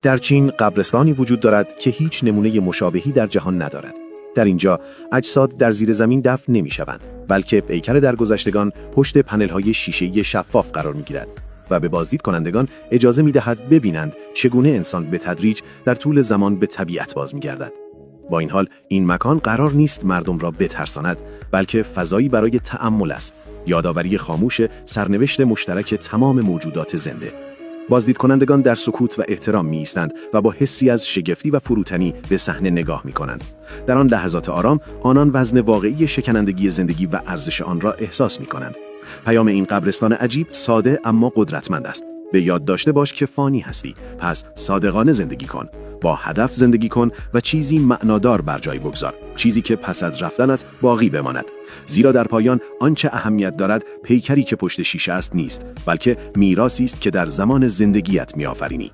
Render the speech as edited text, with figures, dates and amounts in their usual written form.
در چین قبرستانی وجود دارد که هیچ نمونه مشابهی در جهان ندارد. در اینجا اجساد در زیر زمین دفن نمی‌شوند، بلکه پیکر درگذشتگان پشت پنل‌های شیشه‌ای شفاف قرار می‌گیرد و به بازدید کنندگان اجازه می‌دهد ببینند چگونه انسان به تدریج در طول زمان به طبیعت باز می‌گردد. با این حال این مکان قرار نیست مردم را بترساند، بلکه فضایی برای تأمل است، یادآوری خاموش سرنوشت مشترک تمام موجودات زنده. بازدید کنندگان در سکوت و احترام می ایستند و با حسی از شگفتی و فروتنی به صحنه نگاه می کنند. در آن لحظات آرام، آنان وزن واقعی شکنندگی زندگی و ارزش آن را احساس می کنند. پیام این قبرستان عجیب ساده اما قدرتمند است. به یاد داشته باش که فانی هستی، پس صادقانه زندگی کن. با هدف زندگی کن و چیزی معنادار بر جای بگذار، چیزی که پس از رفتنت باقی بماند. زیرا در پایان آنچه اهمیت دارد پیکری که پشت شیشه است نیست، بلکه میراثی است که در زمان زندگیت می‌آفرینی.